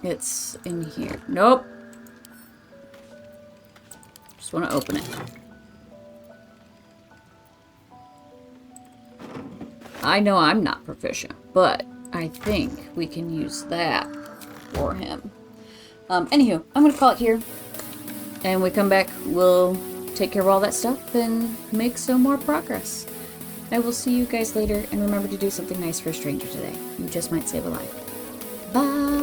It's in here. Nope. Just want to open it. I know I'm not proficient, but I think we can use that for him. Anywho, I'm going to call it here. And when we come back, we'll take care of all that stuff and make some more progress. I will see you guys later, and remember to do something nice for a stranger today. You just might save a life. Bye!